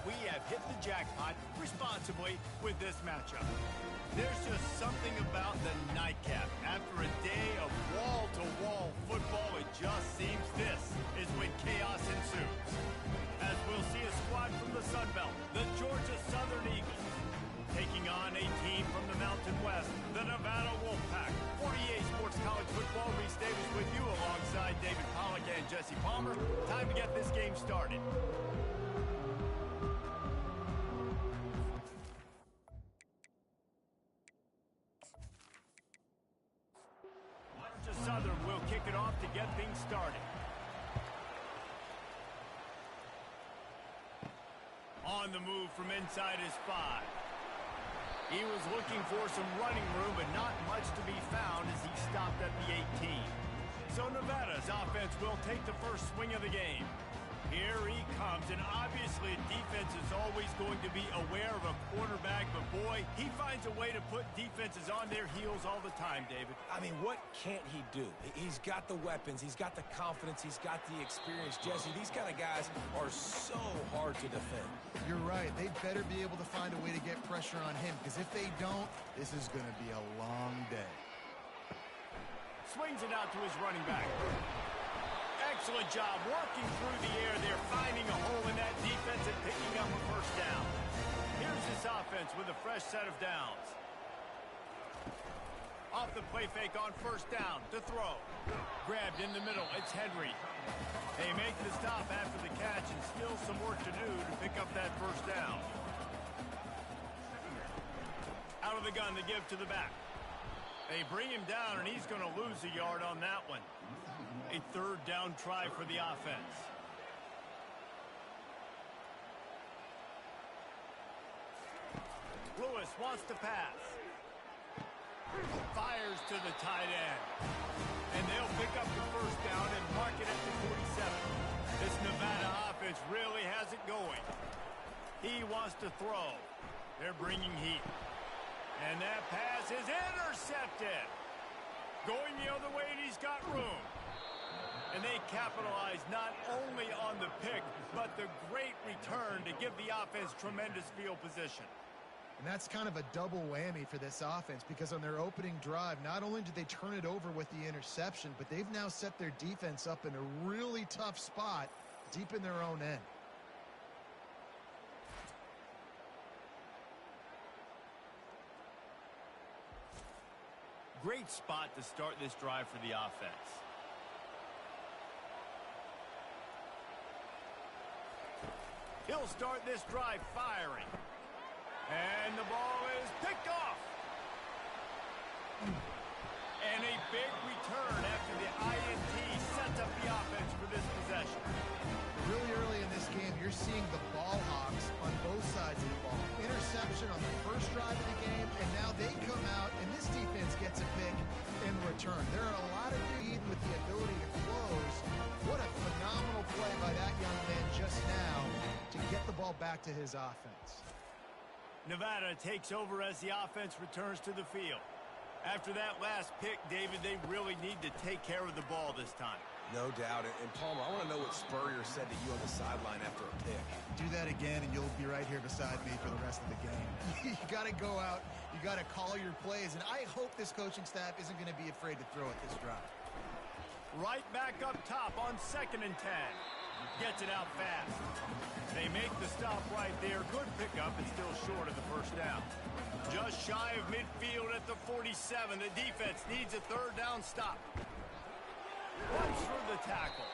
we have hit the jackpot responsibly with this matchup. There's just something about the nightcap. After a day of wall-to-wall football, it just seems this is when chaos ensues. As we'll see a squad from the Sun Belt, the Georgia Southern Eagles, taking on a team from the Mountain West, the Nevada Wolfpack. 48 Sports College Football, Reese Davis with you alongside David Pollack and Jesse Palmer. Time to get this game started. Southern will kick it off to get things started. On the move from inside his 5. He was looking for some running room, but not much to be found as he stopped at the 18. So Nevada's offense will take the first swing of the game. Here he comes, and obviously defense is always going to be aware of a quarterback, but boy, he finds a way to put defenses on their heels all the time, David. I mean, what can't he do? He's got the weapons, he's got the confidence, he's got the experience. Jesse, these kind of guys are so hard to defend. You're right. They better be able to find a way to get pressure on him, because if they don't, this is going to be a long day. Swings it out to his running back. Excellent job working through the air there, finding a hole in that defense and picking up a first down. Here's this offense with a fresh set of downs. Off the play fake on first down to throw. Grabbed in the middle, it's Henry. They make the stop after the catch and still some work to do to pick up that first down. Out of the gun, they give to the back. They bring him down, and he's going to lose a yard on that one. A third down try for the offense. Lewis wants to pass. Fires to the tight end. And they'll pick up the first down and mark it at the 47. This Nevada offense really has it going. He wants to throw. They're bringing heat. And that pass is intercepted. Going the other way, and he's got room. And they capitalize not only on the pick, but the great return to give the offense tremendous field position. And that's kind of a double whammy for this offense, because on their opening drive, not only did they turn it over with the interception, but they've now set their defense up in a really tough spot deep in their own end. Great spot to start this drive for the offense. He'll start this drive firing. And the ball is picked off. And a big return after the INT sets up the offense for this possession. Really early in this game, you're seeing the ball hawks on both sides of the ball. Interception on the first drive of the game, and now they come out, and this defense gets a pick in return. There are a lot of need with the ability to close. What a phenomenal play by that young man just now to get the ball back to his offense. Nevada takes over as the offense returns to the field. After that last pick, David, they really need to take care of the ball this time. No doubt. And Palmer, I want to know what Spurrier said to you on the sideline after a pick. Do that again, and you'll be right here beside me for the rest of the game. You got to go out. You got to call your plays. And I hope this coaching staff isn't going to be afraid to throw at this drive. Right back up top on 2nd and 10. Gets it out fast. They make the stop right there. Good pickup, and still short of the first down. Just shy of midfield at the 47. The defense needs a third down stop. Runs through the tackle.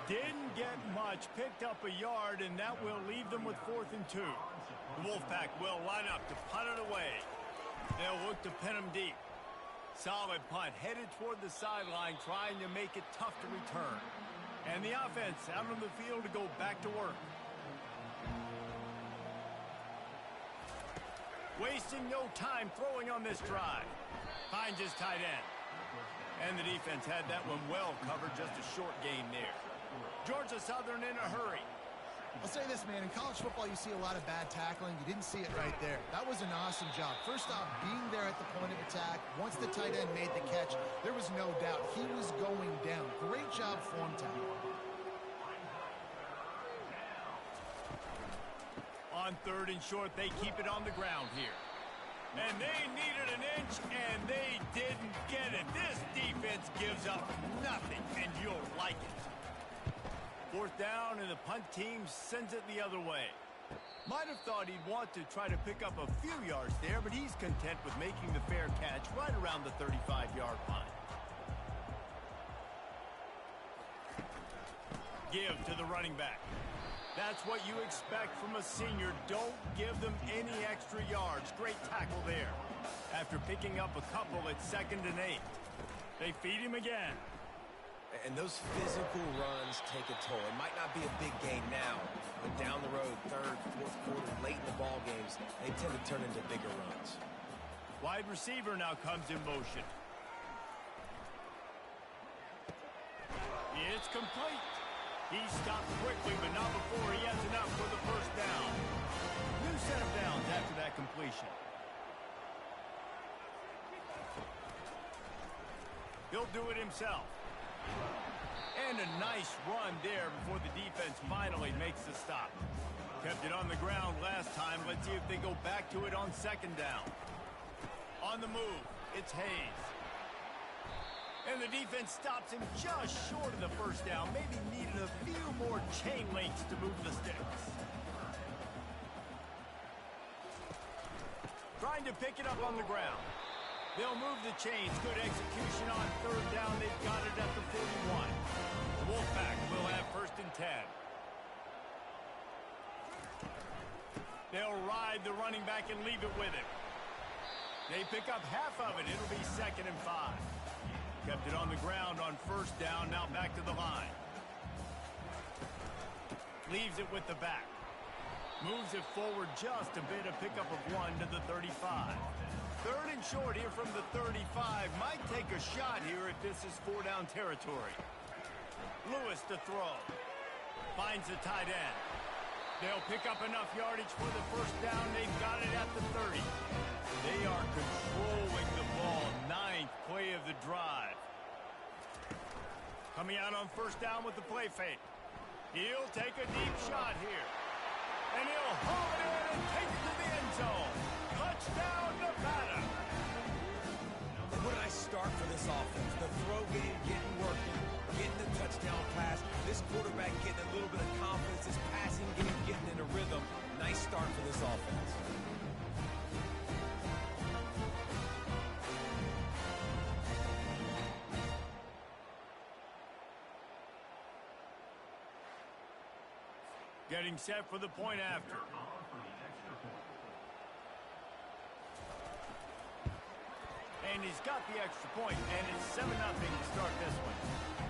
Didn't get much. Picked up a yard, and that will leave them with 4th and 2. The Wolfpack will line up to punt it away. They'll look to pin him deep. Solid punt, headed toward the sideline, trying to make it tough to return. And the offense out on the field to go back to work. Wasting no time throwing on this drive. Finds his tight end. And the defense had that one well covered, just a short gain there. Georgia Southern in a hurry. I'll say this, man. In college football, you see a lot of bad tackling. You didn't see it right there. That was an awesome job. First off, being there at the point of attack. Once the tight end made the catch, there was no doubt he was going down. Great job form tackle. On 3rd and short, they keep it on the ground here. And they needed an inch, and they didn't get it. This defense gives up nothing, and you'll like it. 4th down, and the punt team sends it the other way. Might have thought he'd want to try to pick up a few yards there, but he's content with making the fair catch right around the 35-yard line. Give to the running back. That's what you expect from a senior. Don't give them any extra yards. Great tackle there. After picking up a couple at 2nd and 8. They feed him again. And those physical runs take a toll. It might not be a big gain now, but down the road, 3rd, 4th quarter, late in the ball games, they tend to turn into bigger runs. Wide receiver now comes in motion. It's complete. He stopped quickly, but not before he has enough for the 1st down. New set of downs after that completion. He'll do it himself. And a nice run there before the defense finally makes the stop. Kept it on the ground last time. Let's see if they go back to it on 2nd down. On the move, it's Hayes. And the defense stops him just short of the 1st down. Maybe needed a few more chain links to move the sticks. Trying to pick it up on the ground. They'll move the chains. Good execution on 3rd down. They've got it at the 41. The Wolfpack will have 1st and 10. They'll ride the running back and leave it with him. They pick up half of it. It'll be 2nd and 5. Kept it on the ground on 1st down. Now back to the line. Leaves it with the back. Moves it forward just a bit. A pickup of 1 to the 35. 3rd and short here from the 35. Might take a shot here if this is 4-down territory. Lewis to throw. Finds the tight end. They'll pick up enough yardage for the 1st down. They've got it at the 30. They are controlling the ball. 9th play of the drive. Coming out on 1st down with the play fake. He'll take a deep shot here. And he'll haul it in and take it to the end zone. Touchdown, Nevada. What a nice start for this offense. The throw game getting working, getting the touchdown pass. This quarterback getting a little bit of confidence. This passing game getting in a rhythm. Nice start for this offense. Getting set for the point after. And he's got the extra point, and it's 7-0 to start this one.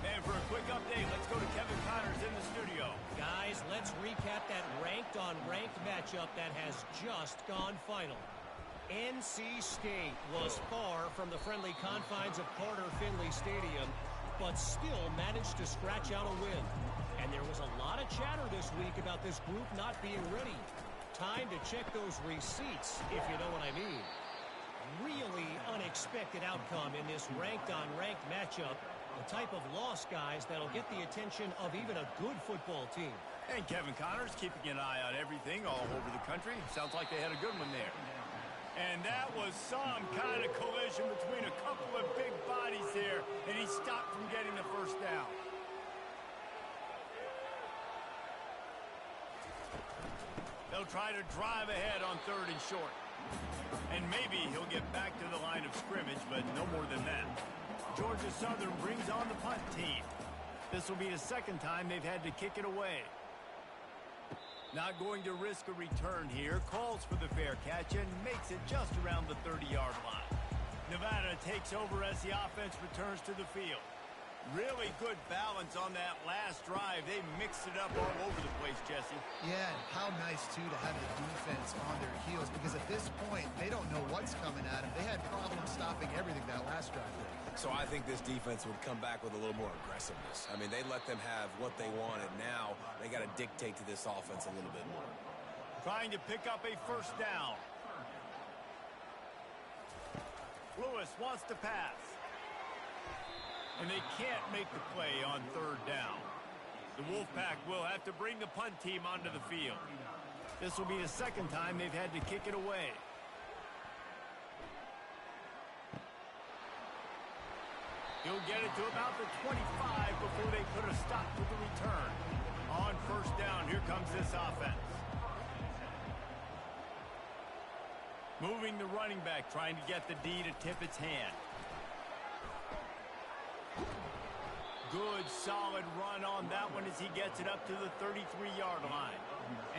And for a quick update, let's go to Kevin Connors in the studio. Guys, let's recap that ranked-on-ranked matchup that has just gone final. NC State was far from the friendly confines of Carter Finley Stadium, but still managed to scratch out a win. And there was a lot of chatter this week about this group not being ready. Time to check those receipts, if you know what I mean. Really unexpected outcome in this ranked-on-ranked matchup. The type of loss, guys, that'll get the attention of even a good football team. And Kevin Connors keeping an eye on everything all over the country. Sounds like they had a good one there. And that was some kind of collision between a couple of big bodies there, and he stopped from getting the 1st down. They'll try to drive ahead on 3rd and short. And maybe he'll get back to the line of scrimmage, but no more than that. Georgia Southern brings on the punt team. This will be the 2nd time they've had to kick it away. Not going to risk a return here. Calls for the fair catch and makes it just around the 30-yard line. Nevada takes over as the offense returns to the field. Really good balance on that last drive. They mixed it up all over the place, Jesse. Yeah, and how nice, too, to have the defense on their heels, because at this point, they don't know what's coming at them. They had problems stopping everything that last drive there. So I think this defense would come back with a little more aggressiveness. I mean, they let them have what they wanted. Now they got to dictate to this offense a little bit more. Trying to pick up a 1st down. Lewis wants to pass. And they can't make the play on 3rd down. The Wolfpack will have to bring the punt team onto the field. This will be the second time they've had to kick it away. He'll get it to about the 25 before they put a stop to the return. On first down, here comes this offense. Moving the running back, trying to get the D to tip its hand. Good, solid run on that one as he gets it up to the 33-yard line.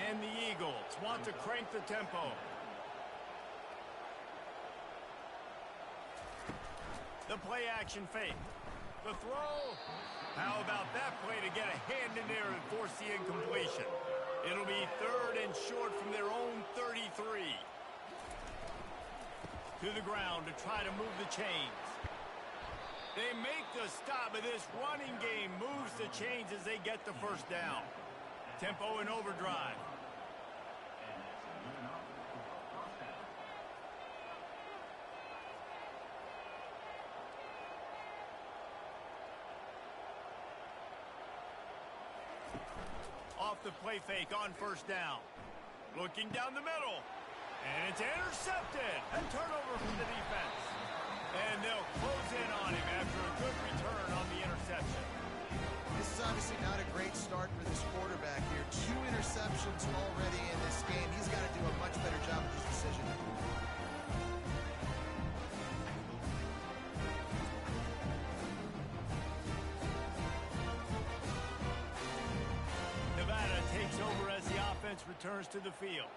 And the Eagles want to crank the tempo. The play action fake. The throw. How about that play to get a hand in there and force the incompletion? It'll be third and short from their own 33. To the ground to try to move the chains. They make the stop, but this running game moves the chains as they get the first down. Tempo in overdrive. Off the play fake on first down. Looking down the middle. And it's intercepted. A turnover from the defense. And they'll close in on him after a good return on the interception. This is obviously not a great start for this quarterback here. 2 interceptions already in this game. He's got to do a much better job with this decision. Nevada takes over as the offense returns to the field.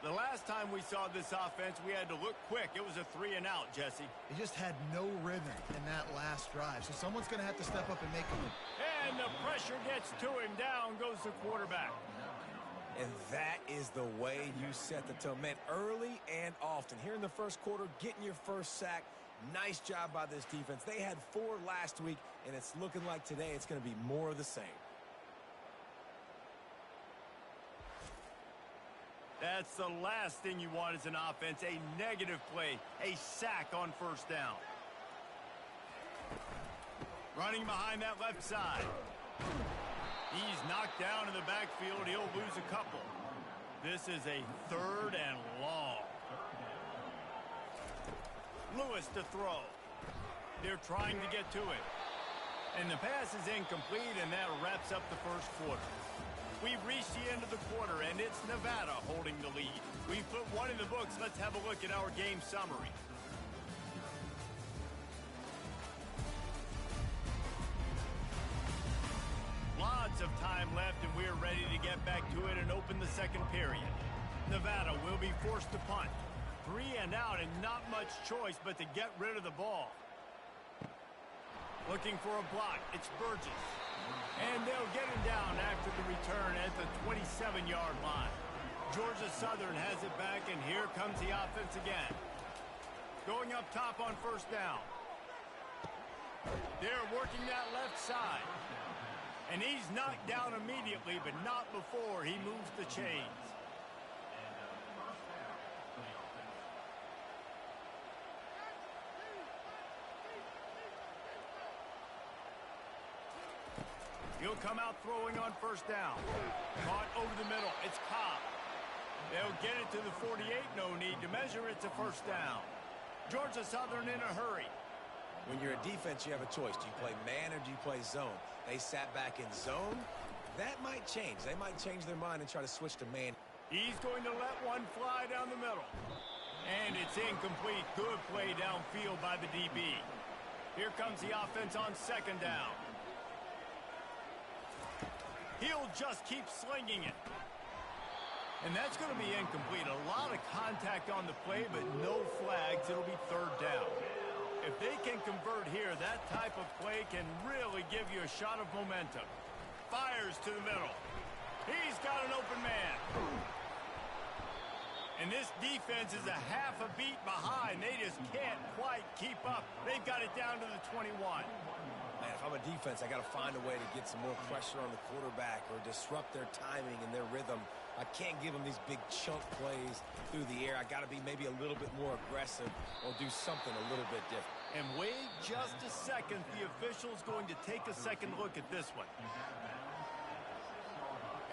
The last time we saw this offense, we had to look quick. It was a 3-and-out, Jesse. He just had no rhythm in that last drive, so someone's going to have to step up and make him. And the pressure gets to him. Down goes the quarterback. And that is the way you set the tone. Man, early and often. Here in the first quarter, getting your first sack. Nice job by this defense. They had 4 last week, and it's looking like today it's going to be more of the same. That's the last thing you want as an offense, a negative play, a sack on first down. Running behind that left side. He's knocked down in the backfield. He'll lose a couple. This is a 3rd and long. Lewis to throw. They're trying to get to it. And the pass is incomplete, and that wraps up the first quarter. We've reached the end of the quarter, and it's Nevada holding the lead. We've put one in the books. Let's have a look at our game summary. Lots of time left, and we're ready to get back to it and open the second period. Nevada will be forced to punt. 3-and-out, and not much choice but to get rid of the ball. Looking for a block. It's Burgess. And they'll get him down after the return at the 27-yard line. Georgia Southern has it back, and here comes the offense again. Going up top on first down. They're working that left side. And he's knocked down immediately, but not before he moves the chains. He'll come out throwing on first down. Caught over the middle. It's Cobb. They'll get it to the 48. No need to measure. It's a first down. Georgia Southern in a hurry. When you're a defense, you have a choice. Do you play man or do you play zone? They sat back in zone. That might change. They might change their mind and try to switch to man. He's going to let one fly down the middle. And it's incomplete. Good play downfield by the DB. Here comes the offense on second down. He'll just keep slinging it. And that's going to be incomplete. A lot of contact on the play, but no flags. It'll be third down. If they can convert here, that type of play can really give you a shot of momentum. Fires to the middle. He's got an open man. And this defense is a half a beat behind. They just can't quite keep up. They've got it down to the 21. Man, if I'm a defense, I got to find a way to get some more pressure on the quarterback or disrupt their timing and their rhythm. I can't give them these big chunk plays through the air. I got to be maybe a little bit more aggressive or do something a little bit different. And wait just a second. The official's going to take a second look at this one.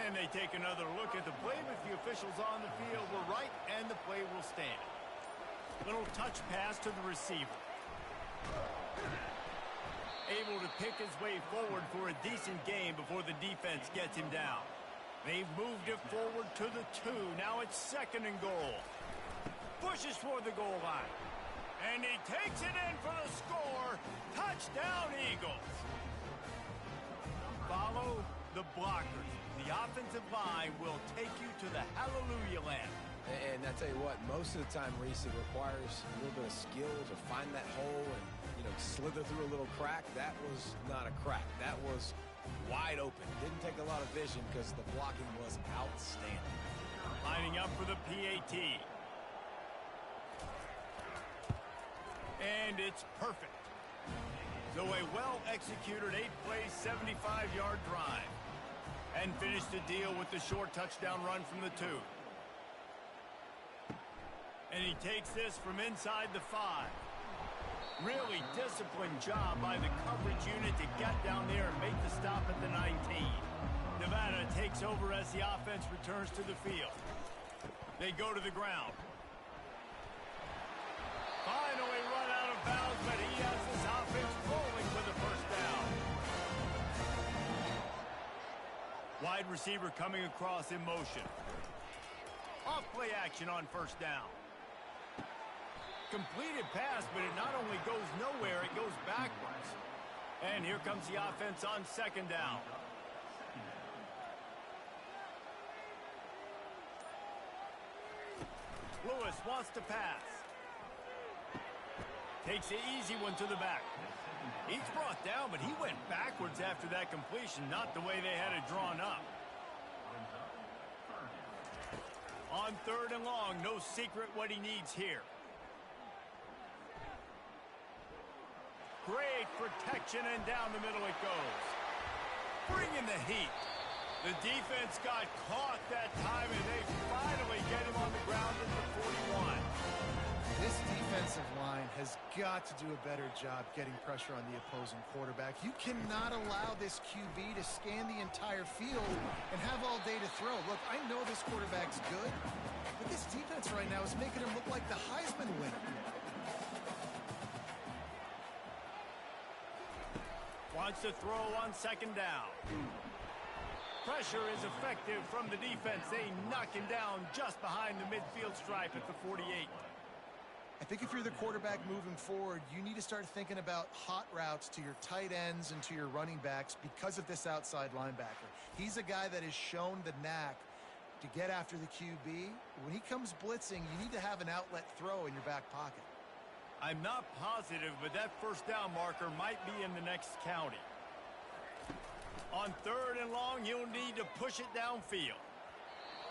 And they take another look at the play, but the officials on the field were right, and the play will stand. Little touch pass to the receiver. Able to pick his way forward for a decent game before the defense gets him down. They've moved it forward to the 2. Now it's 2nd and goal. Pushes for the goal line. And he takes it in for the score. Touchdown, Eagles. Follow the blockers. The offensive line will take you to the hallelujah land. And I tell you what, most of the time, Reese, it requires a little bit of skill to find that hole and, slither through a little crack. That was not a crack. That was wide open. Didn't take a lot of vision because the blocking was outstanding. Lining up for the PAT. And it's perfect. So a well-executed 8-play, 75-yard drive. And finish the deal with the short touchdown run from the 2. And he takes this from inside the 5. Really disciplined job by the coverage unit to get down there and make the stop at the 19. Nevada takes over as the offense returns to the field. They go to the ground. Finally run out of bounds, but he has this offense rolling with the first down. Wide receiver coming across in motion. Off play action on first down. Completed pass, but it not only goes nowhere, it goes backwards. And here comes the offense on 2nd down. Lewis wants to pass. Takes the easy one to the back. He's brought down, but he went backwards after that completion, not the way they had it drawn up. On 3rd and long, no secret what he needs here. Great protection, and down the middle it goes. Bringing the heat. The defense got caught that time, and they finally get him on the ground at the 41. This defensive line has got to do a better job getting pressure on the opposing quarterback. You cannot allow this QB to scan the entire field and have all day to throw. Look, I know this quarterback's good, but this defense right now is making him look like the Heisman winner. Wants to throw on 2nd down. Pressure is effective from the defense. They knock him down just behind the midfield stripe at the 48. I think if you're the quarterback moving forward, you need to start thinking about hot routes to your tight ends and to your running backs because of this outside linebacker. He's a guy that has shown the knack to get after the QB. When he comes blitzing, you need to have an outlet throw in your back pocket. I'm not positive, but that first down marker might be in the next county. On 3rd and long, he'll need to push it downfield.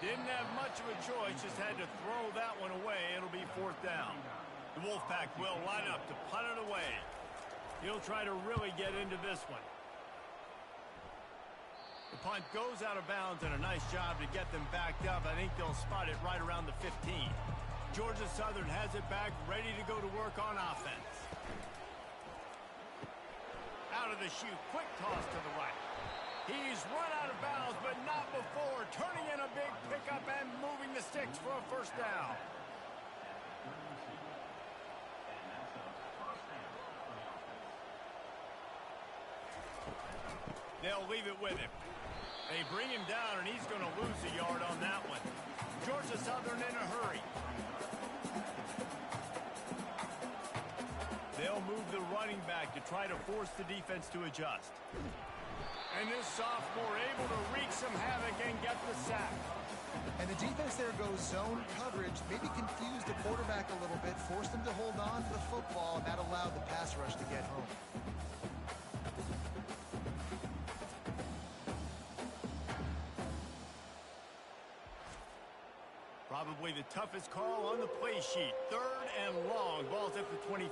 Didn't have much of a choice, just had to throw that one away. It'll be 4th down. The Wolfpack will line up to punt it away. He'll try to really get into this one. The punt goes out of bounds, and a nice job to get them backed up. I think they'll spot it right around the 15. Georgia Southern has it back, ready to go to work on offense. Out of the chute, quick toss to the right. He's run out of bounds, but not before. Turning in a big pickup and moving the sticks for a first down. They'll leave it with him. They bring him down, and he's going to lose a yard on that one. Georgia Southern in a hurry. They'll move the running back to try to force the defense to adjust. And this sophomore able to wreak some havoc and get the sack. And the defense there goes zone coverage, maybe confused the quarterback a little bit, forced him to hold on to the football, and that allowed the pass rush to get home. Probably the toughest call on the play sheet. 3rd and long. Ball's at the 25.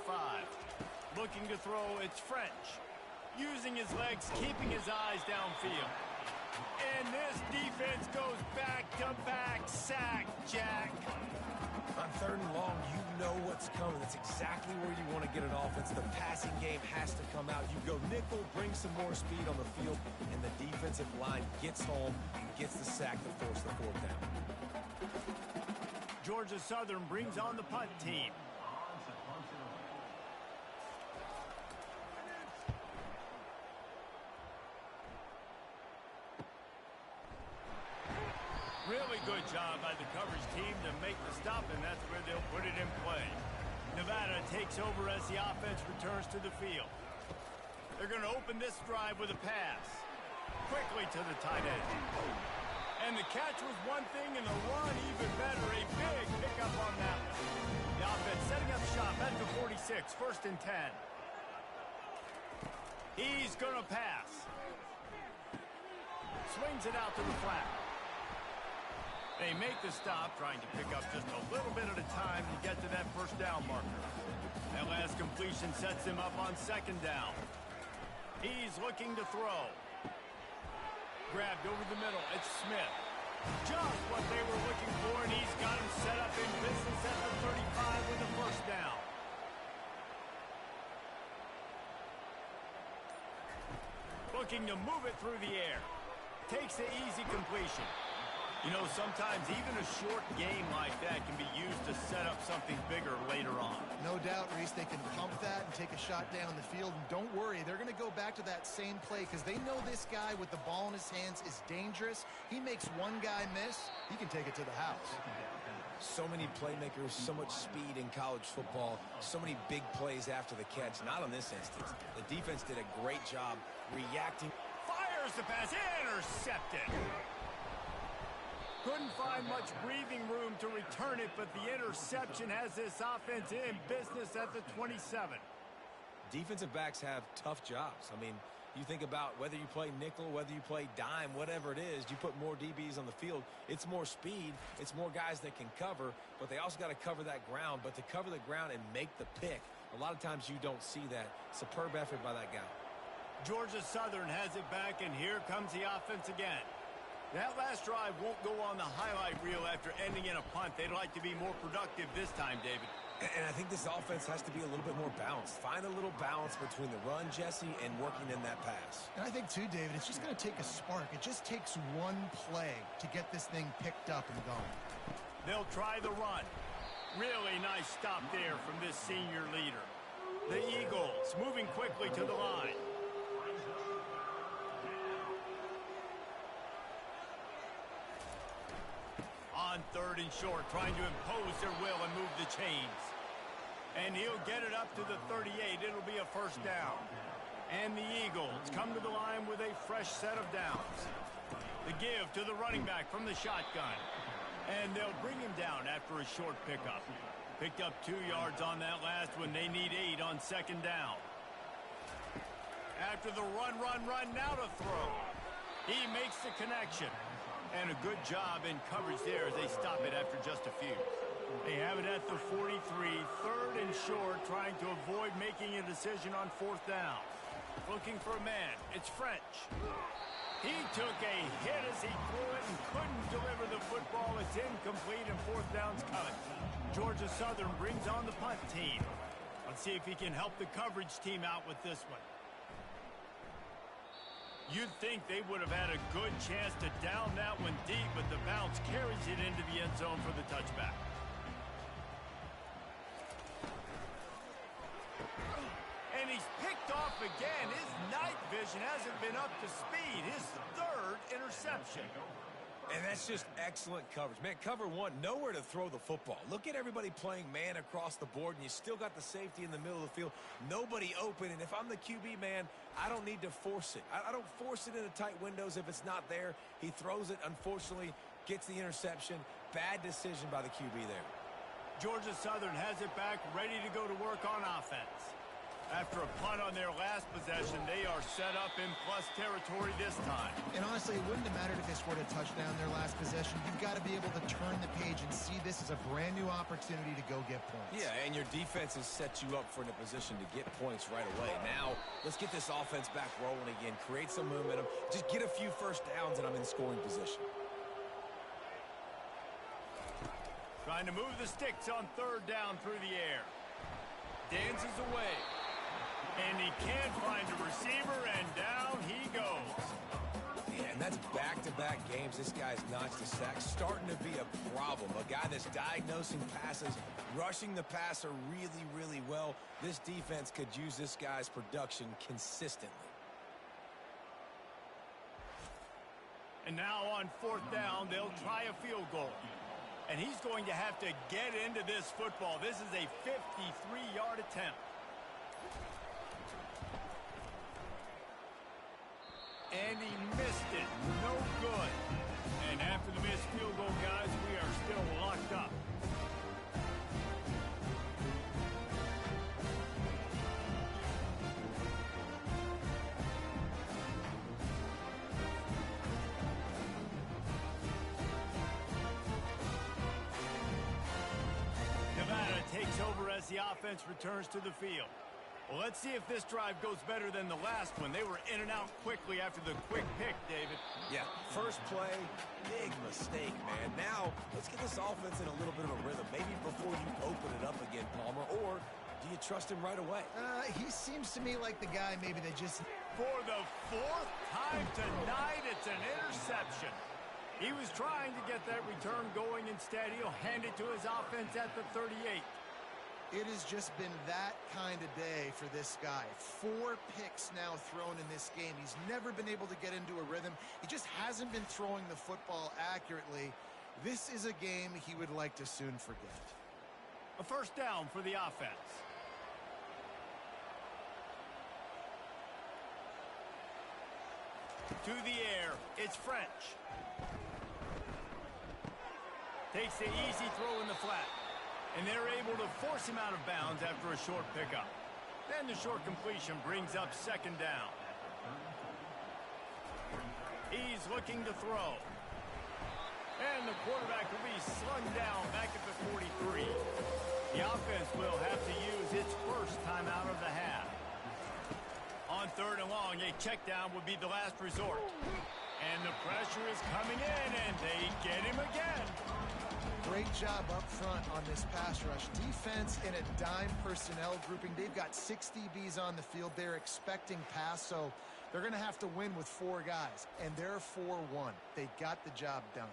Looking to throw, it's French. Using his legs, keeping his eyes downfield. And this defense goes back-to-back sack, Jack. On 3rd and long, you know what's coming. That's exactly where you want to get an offense. The passing game has to come out. You go nickel, bring some more speed on the field, and the defensive line gets home and gets the sack to force the 4th down. Georgia Southern brings on the punt team. Really good job by the coverage team to make the stop, and that's where they'll put it in play. Nevada takes over as the offense returns to the field. They're going to open this drive with a pass. Quickly to the tight end. And the catch was one thing, and the run even better. A big pickup on that one. The offense setting up shop at the 46, 1st and 10. He's going to pass. Swings it out to the flat. They make the stop, trying to pick up just a little bit at a time to get to that 1st down marker. That last completion sets him up on 2nd down. He's looking to throw. Grabbed over the middle. It's Smith. Just what they were looking for, and he's got him set up in business at the 35 with the 1st down. Looking to move it through the air. Takes the easy completion. You know, sometimes even a short game like that can be used to set up something bigger later on. No doubt, Reese, they can pump that and take a shot down the field. And don't worry, they're going to go back to that same play because they know this guy with the ball in his hands is dangerous. He makes one guy miss, he can take it to the house. So many playmakers, so much speed in college football, so many big plays after the catch. Not on this instance. The defense did a great job reacting. Fires the pass, intercepted. Couldn't find much breathing room to return it, but the interception has this offense in business at the 27. Defensive backs have tough jobs. I mean, you think about whether you play nickel, whether you play dime, whatever it is, you put more DBs on the field. It's more speed. It's more guys that can cover, but they also got to cover that ground. But to cover the ground and make the pick, a lot of times you don't see that. Superb effort by that guy. Georgia Southern has it back, and here comes the offense again. That last drive won't go on the highlight reel after ending in a punt. They'd like to be more productive this time, David. And I think this offense has to be a little bit more balanced. Find a little balance between the run, Jesse, and working in that pass. And I think, too, David, it's just going to take a spark. It just takes one play to get this thing picked up and going. They'll try the run. Really nice stop there from this senior leader. The Eagles moving quickly to the line. On 3rd and short, trying to impose their will and move the chains. And he'll get it up to the 38. It'll be a 1st down. And the Eagles come to the line with a fresh set of downs. The give to the running back from the shotgun. And they'll bring him down after a short pickup. Picked up 2 yards on that last one. They need 8 on 2nd down. After the run, now to throw. He makes the connection. And a good job in coverage there as they stop it after just a few. They have it at the 43, 3rd and short, trying to avoid making a decision on 4th down. Looking for a man. It's French. He took a hit as he threw it and couldn't deliver the football. It's incomplete and 4th down's cut. Georgia Southern brings on the punt team. Let's see if he can help the coverage team out with this one. You'd think they would have had a good chance to down that one deep, but the bounce carries it into the end zone for the touchback. And he's picked off again. His night vision hasn't been up to speed. His 3rd interception. And that's just excellent coverage. Man, cover one, nowhere to throw the football. Look at everybody playing man across the board, and you still got the safety in the middle of the field. Nobody open, and if I'm the QB, man, I don't need to force it. I don't force it into tight windows if it's not there. He throws it, unfortunately, gets the interception. Bad decision by the QB there. Georgia Southern has it back, ready to go to work on offense. After a punt on their last possession, they are set up in plus territory this time. And honestly, it wouldn't have mattered if they scored a touchdown their last possession. You've got to be able to turn the page and see this as a brand new opportunity to go get points. Yeah, and your defense has set you up for in a position to get points right away. Now, let's get this offense back rolling again, create some momentum, just get a few 1st downs, and I'm in scoring position. Trying to move the sticks on third down through the air. Dances away. And he can't find a receiver, and down he goes. Yeah, and that's back-to-back games. This guy's notched a sack. Starting to be a problem. A guy that's diagnosing passes, rushing the passer really, really well. This defense could use this guy's production consistently. And now on fourth down, they'll try a field goal. And he's going to have to get into this football. This is a 53-yard attempt. And he missed it. No good. And after the missed field goal, guys, we are still locked up. Nevada takes over as the offense returns to the field. Well, let's see if this drive goes better than the last one. They were in and out quickly after the quick pick, David. Yeah, first play, big mistake, man. Now, let's get this offense in a little bit of a rhythm. Maybe before you open it up again, Palmer, or do you trust him right away? He seems to me like the guy maybe that just... For the fourth time tonight, it's an interception. He was trying to get that return going. Instead, he'll hand it to his offense at the 38. It has just been that kind of day for this guy. 4 picks now thrown in this game. He's never been able to get into a rhythm. He just hasn't been throwing the football accurately. This is a game he would like to soon forget. A first down for the offense. To the air, it's French. Takes the easy throw in the flat. And they're able to force him out of bounds after a short pickup. Then the short completion brings up second down. He's looking to throw. And the quarterback will be slung down back at the 43. The offense will have to use its first timeout of the half. On third and long, a check down would be the last resort. And the pressure is coming in, and they get him again. Great job up front on this pass rush. Defense in a dime personnel grouping. They've got 6 DBs on the field. They're expecting pass, so they're going to have to win with 4 guys. And they're 4-1. They got the job done.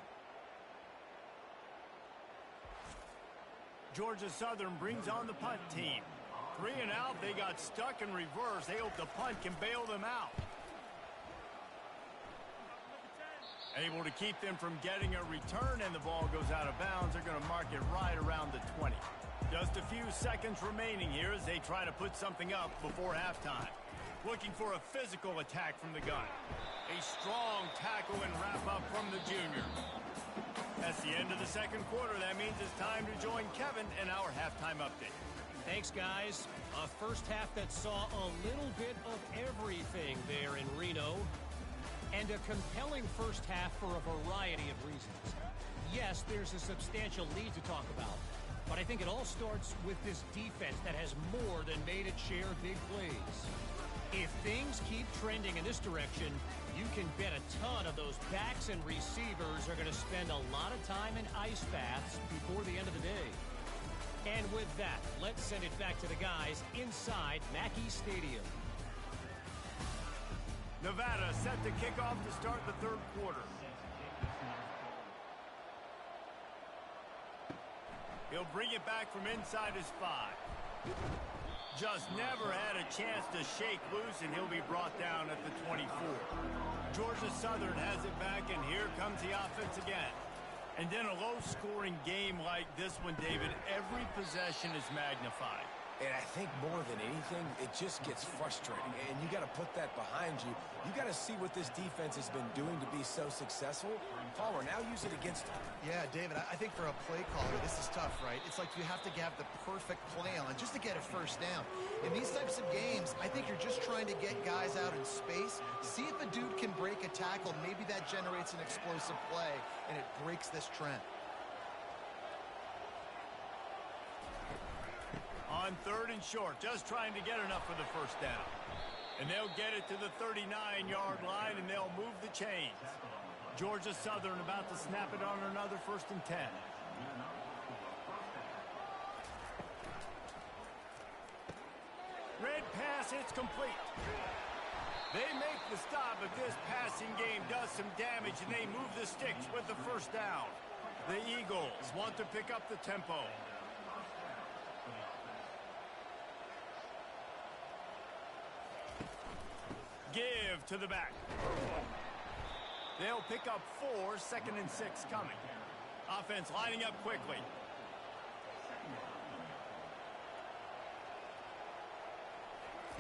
Georgia Southern brings on the punt team. 3 and out. They got stuck in reverse. They hope the punt can bail them out. Able to keep them from getting a return, and the ball goes out of bounds. They're going to mark it right around the 20. Just a few seconds remaining here as they try to put something up before halftime. Looking for a physical attack from the gun. A strong tackle and wrap-up from the junior. That's the end of the second quarter. That means it's time to join Kevin in our halftime update. Thanks, guys. A first half that saw a little bit of everything there in Reno. And a compelling first half for a variety of reasons. Yes, there's a substantial lead to talk about, but I think it all starts with this defense that has more than made it share big plays. If things keep trending in this direction, you can bet a ton of those backs and receivers are going to spend a lot of time in ice baths before the end of the day. And with that, let's send it back to the guys inside Mackey Stadium. Nevada set to kick off to start the third quarter. He'll bring it back from inside his 5. Just never had a chance to shake loose, and he'll be brought down at the 24. Georgia Southern has it back, and here comes the offense again. And then a low-scoring game like this one, David, every possession is magnified. And I think more than anything, it just gets frustrating. And you got to put that behind you. You got to see what this defense has been doing to be so successful. Palmer, now use it against them. Yeah, David, I think for a play caller, this is tough, right? It's like you have to have the perfect play on just to get a first down. In these types of games, I think you're just trying to get guys out in space, see if a dude can break a tackle. Maybe that generates an explosive play, and it breaks this trend. On third and short, just trying to get enough for the first down. And they'll get it to the 39-yard line, and they'll move the chains. Georgia Southern about to snap it on another 1st and 10. it's complete. They make the stop, but this passing game does some damage, and they move the sticks with the first down. The Eagles want to pick up the tempo. Give to the back. They'll pick up 4, 2nd and 6 coming. Offense lining up quickly.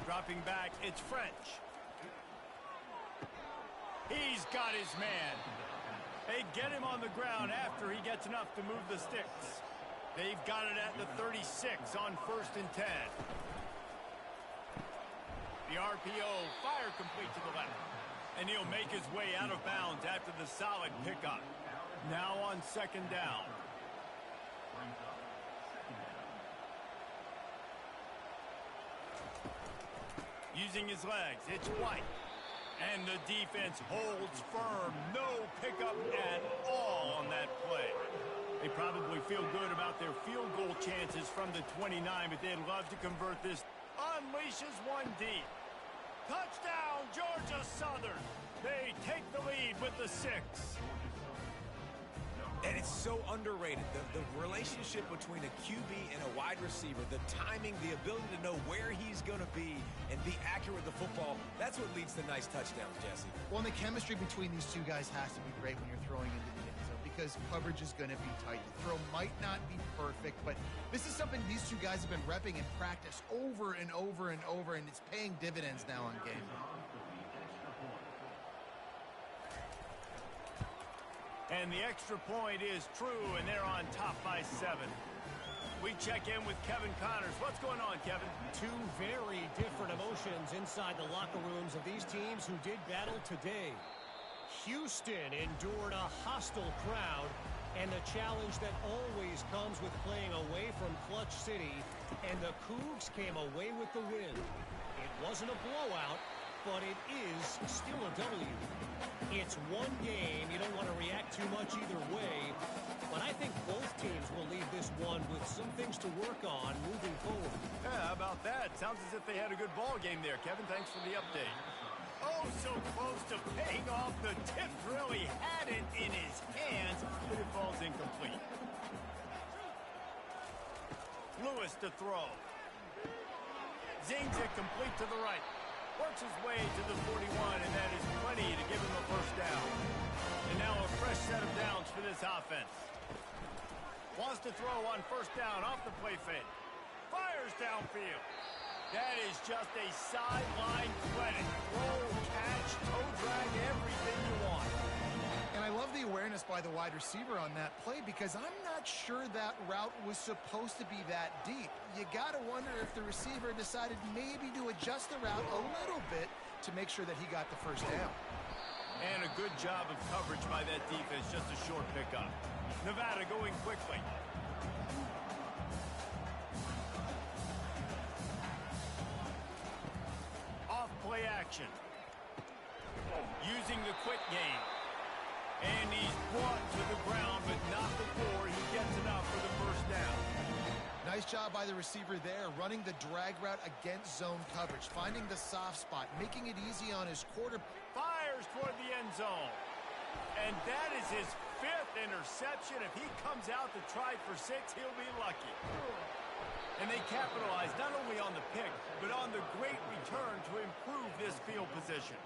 Dropping back, it's French. He's got his man. They get him on the ground after he gets enough to move the sticks. They've got it at the 36 on 1st and 10. The RPO, fire complete to the left. And he'll make his way out of bounds after the solid pickup. Now on 2nd down. Using his legs, it's White. And the defense holds firm. No pickup at all on that play. They probably feel good about their field goal chances from the 29, but they'd love to convert this. Unleashes one deep. Touchdown, Georgia Southern. They take the lead with the 6. And it's so underrated. The relationship between a QB and a wide receiver, the timing, the ability to know where he's going to be and be accurate with the football, that's what leads to nice touchdowns, Jesse. Well, and the chemistry between these two guys has to be great when you're throwing into the end zone because coverage is going to be tight. The throw might not be perfect, but this is something these two guys have been repping in practice over and over and over, and it's paying dividends now on game. And the extra point is true, and they're on top by 7. We check in with Kevin Connors. What's going on, Kevin? Two very different emotions inside the locker rooms of these teams who did battle today. Houston endured a hostile crowd and the challenge that always comes with playing away from Clutch City, and the Cougs came away with the win. It wasn't a blowout, but it is still a W. It's one game. You don't want to react too much either way, but I think both teams will leave this one with some things to work on moving forward. Yeah, how about that? Sounds as if they had a good ball game there, Kevin. Thanks for the update. Oh, so close to paying off. The tip really had it in his hands, but it falls incomplete. Lewis to throw. Zings it complete to the right. Works his way to the 41, and that is plenty to give him a first down. And now a fresh set of downs for this offense. Wants to throw on 1st down off the play fake. Fires downfield. That is just a sideline credit. Roll, catch, toe drag, everything you want. And I love the awareness by the wide receiver on that play because I'm not sure that route was supposed to be that deep. You got to wonder if the receiver decided maybe to adjust the route a little bit to make sure that he got the first down. And a good job of coverage by that defense, just a short pickup. Nevada going quickly. Off play action. Using the quick game. And he's brought to the ground, but not before he gets enough for the first down. Nice job by the receiver there, running the drag route against zone coverage, finding the soft spot, making it easy on his quarterback. Fires toward the end zone. And that is his 5th interception. If he comes out to try for 6, he'll be lucky. And they capitalize not only on the pick, but on the great return to improve this field position.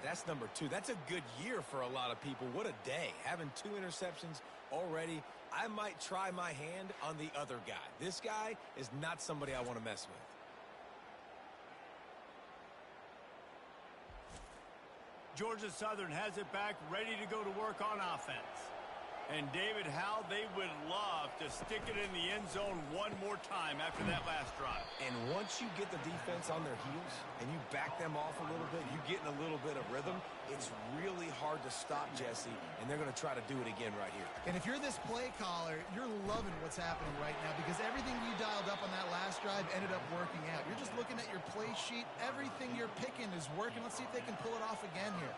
That's number 2. That's a good year for a lot of people. What a day. Having 2 interceptions already. I might try my hand on the other guy. This guy is not somebody I want to mess with. Georgia Southern has it back, ready to go to work on offense. And David, how they would love to stick it in the end zone one more time after that last drive. And once you get the defense on their heels and you back them off a little bit, you get in a little bit of rhythm, it's really hard to stop, Jesse, and they're going to try to do it again right here. And if you're this play caller, you're loving what's happening right now because everything you dialed up on that last drive ended up working out. You're just looking at your play sheet. Everything you're picking is working. Let's see if they can pull it off again here.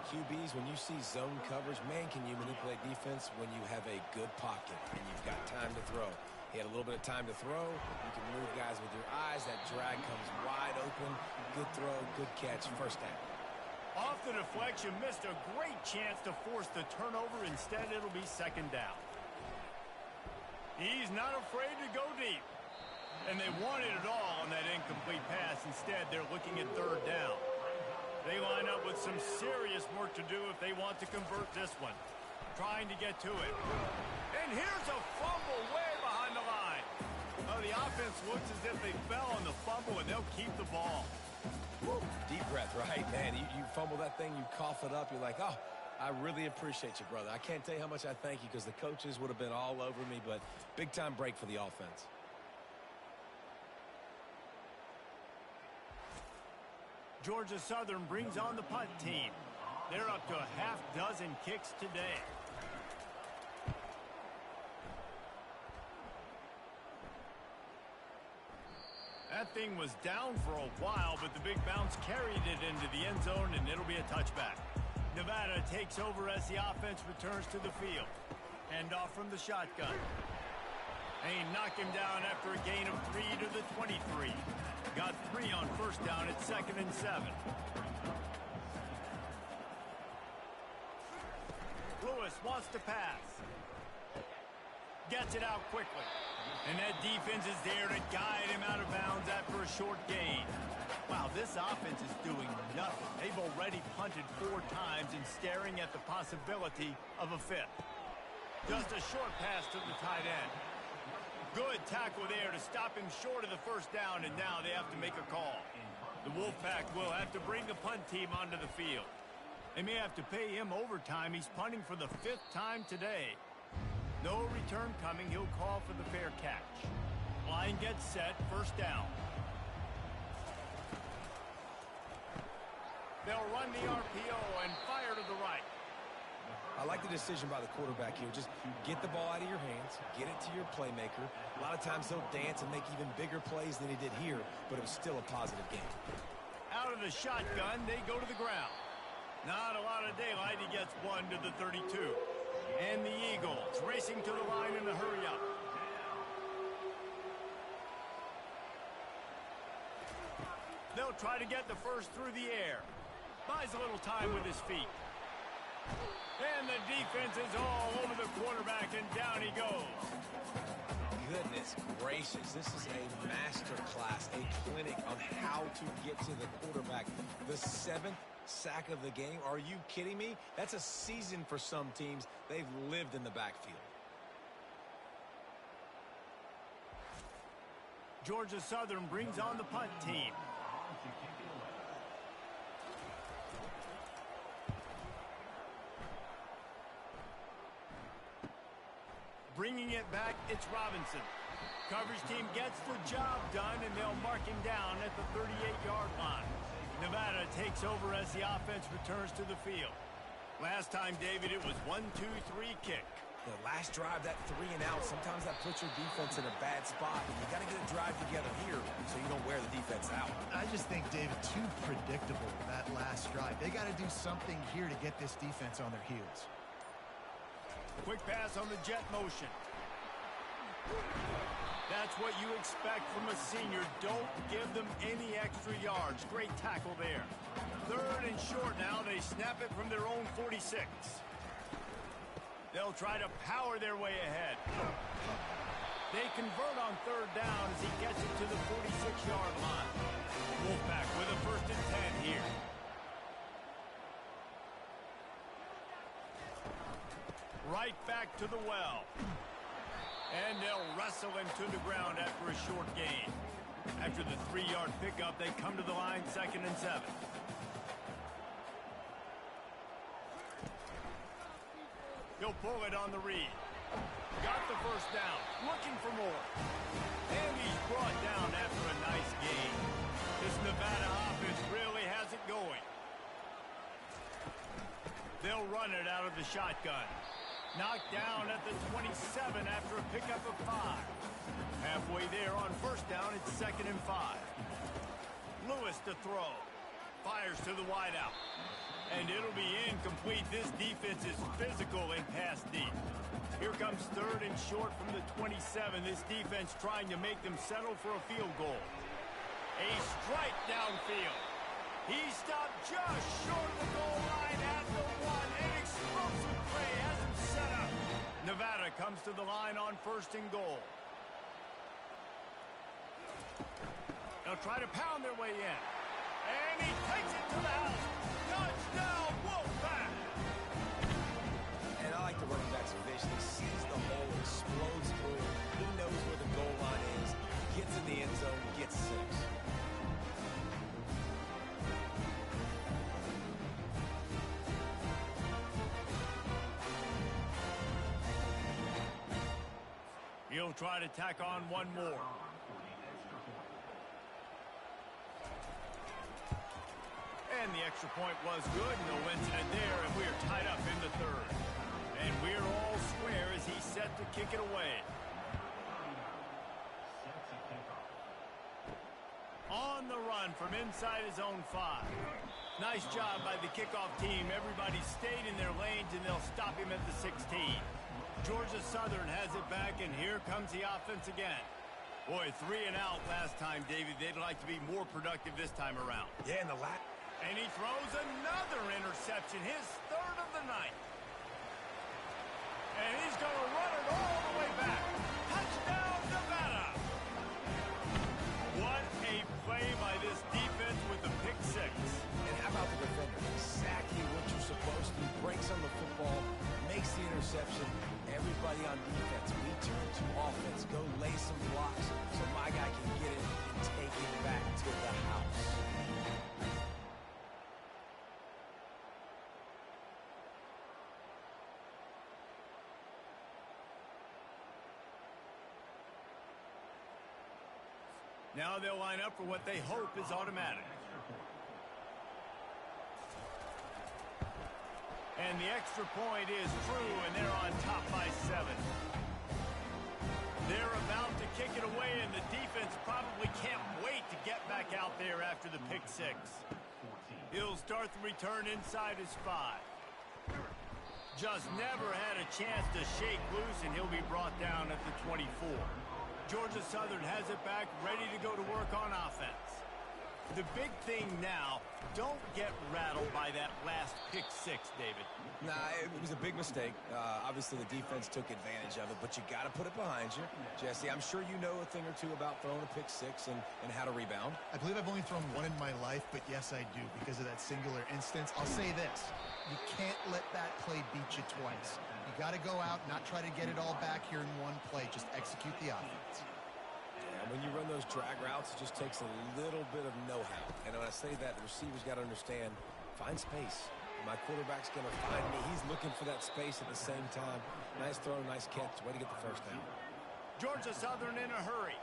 QBs, when you see zone coverage, man, can you manipulate defense when you have a good pocket and you've got time to throw. He had a little bit of time to throw. You can move guys with your eyes. That drag comes wide open. Good throw, good catch, first down. Off the deflection, missed a great chance to force the turnover. Instead, it'll be second down. He's not afraid to go deep. And they wanted it all on that incomplete pass. Instead, they're looking at third down. They line up with some serious work to do if they want to convert this one. Trying to get to it. And here's a fumble way behind the line. Oh, the offense looks as if they fell on the fumble, and they'll keep the ball. Woo. Deep breath, right? Man, you fumble that thing, you cough it up, you're like, oh, I really appreciate you, brother. I can't tell you how much I thank you because the coaches would have been all over me, but big-time break for the offense. Georgia Southern brings on the punt team. They're up to a half dozen kicks today. That thing was down for a while, but the big bounce carried it into the end zone, and it'll be a touchback. Nevada takes over as the offense returns to the field. Hand off from the shotgun. They knock him down after a gain of 3 to the 23. Got 3 on first down at 2nd and 7. Lewis wants to pass. Gets it out quickly. And that defense is there to guide him out of bounds after a short gain. Wow, this offense is doing nothing. They've already punted 4 times and staring at the possibility of a 5th. Just a short pass to the tight end. Good tackle there to stop him short of the first down, and now they have to make a call. The Wolfpack will have to bring the punt team onto the field. They may have to pay him overtime. He's punting for the 5th time today. No return coming. He'll call for the fair catch. Line gets set. First down. They'll run the RPO and fire to the right. I like the decision by the quarterback here. Just get the ball out of your hands, get it to your playmaker. A lot of times they'll dance and make even bigger plays than he did here, but it was still a positive game. Out of the shotgun, they go to the ground. Not a lot of daylight. He gets 1 to the 32. And the Eagles racing to the line in a hurry up. They'll try to get the first through the air. Buys a little time with his feet. And the defense is all over the quarterback, and down he goes. Goodness gracious, this is a master class, a clinic on how to get to the quarterback. The 7th sack of the game. Are you kidding me? That's a season for some teams. They've lived in the backfield. Georgia Southern brings on the punt team. Bringing it back, it's Robinson. Coverage team gets the job done, and they'll mark him down at the 38-yard line. Nevada takes over as the offense returns to the field. Last time, David, it was 1-2-3 kick. The last drive, that 3 and out, sometimes that puts your defense in a bad spot. And you got to get a drive together here so you don't wear the defense out. I just think, David, too predictable, that last drive. They got to do something here to get this defense on their heels. Quick pass on the jet motion. That's what you expect from a senior. Don't give them any extra yards. Great tackle there. 3rd and short now. They snap it from their own 46. They'll try to power their way ahead. They convert on 3rd down as he gets it to the 46-yard line. Wolfpack with a 1st and 10 here. Right back to the well. And they'll wrestle him to the ground after a short gain. After the 3-yard pickup, they come to the line 2nd and 7. He'll pull it on the read. Got the first down. Looking for more. And he's brought down after a nice gain. This Nevada offense really has it going. They'll run it out of the shotgun. Knocked down at the 27 after a pickup of 5. Halfway there on first down, it's 2nd and 5. Lewis to throw. Fires to the wideout. And it'll be incomplete. This defense is physical and pass deep. Here comes third and short from the 27. This defense trying to make them settle for a field goal. A strike downfield. He stopped just short of the goal line at the one. An explosive play has him set up. Nevada comes to the line on first and goal. They'll try to pound their way in. And he takes it to the house. Touchdown, Wolfpack! And I like the running back's vision. He sees the hole, explodes through it. He knows where the goal line is, gets in the end zone, gets 6. He'll try to tack on one more. And the extra point was good. No incident there, and we're tied up in the third. And we're all square as he's set to kick it away. On the run from inside his own 5. Nice job by the kickoff team. Everybody stayed in their lanes, and they'll stop him at the 16. Georgia Southern has it back, and here comes the offense again. Boy, 3 and out last time, David. They'd like to be more productive this time around. Yeah, and the last. And he throws another interception, his third of the night. And he's going to run it all the way back. Touchdown, Nevada! What a play by this defense with the pick 6. And how about the defender? Exactly what you're supposed to. Breaks on the football, makes the interception. Everybody on defense, we turn to offense. Go lay some blocks so my guy can get it and take it back to the house. Now they'll line up for what they hope is automatic. And the extra point is true, and they're on top by 7. They're about to kick it away, and the defense probably can't wait to get back out there after the pick 6. He'll start the return inside his 5. Just never had a chance to shake loose, and he'll be brought down at the 24. Georgia Southern has it back, ready to go to work on offense. The big thing now, don't get rattled by that last pick 6, David. Nah, it was a big mistake. Obviously, the defense took advantage of it, but you got to put it behind you. Jesse, I'm sure you know a thing or two about throwing a pick 6 and how to rebound. I believe I've only thrown one in my life, but yes, I do because of that singular instance. I'll say this. You can't let that play beat you twice. You got to go out, not try to get it all back here in one play. Just execute the offense. And when you run those drag routes, it just takes a little bit of know-how. And when I say that, the receiver's got to understand, find space. My quarterback's going to find me. He's looking for that space at the same time. Nice throw, nice catch. Way to get the first down. Georgia Southern in a hurry.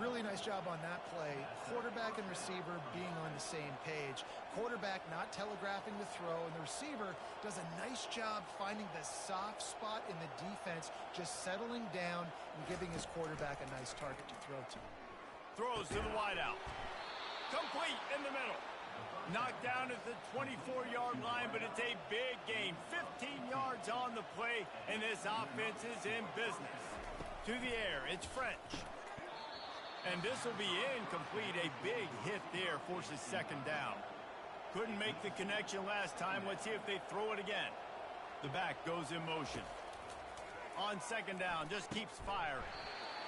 Really nice job on that play. Quarterback and receiver being on the same page. Quarterback not telegraphing the throw, and the receiver does a nice job finding the soft spot in the defense, just settling down and giving his quarterback a nice target to throw to. Throws to the wideout. Complete in the middle. Knocked down at the 24-yard line, but it's a big gain. 15 yards on the play, and this offense is in business. To the air, it's French. And this will be incomplete. A big hit there forces second down. Couldn't make the connection last time. Let's see if they throw it again. The back goes in motion. On second down, just keeps firing.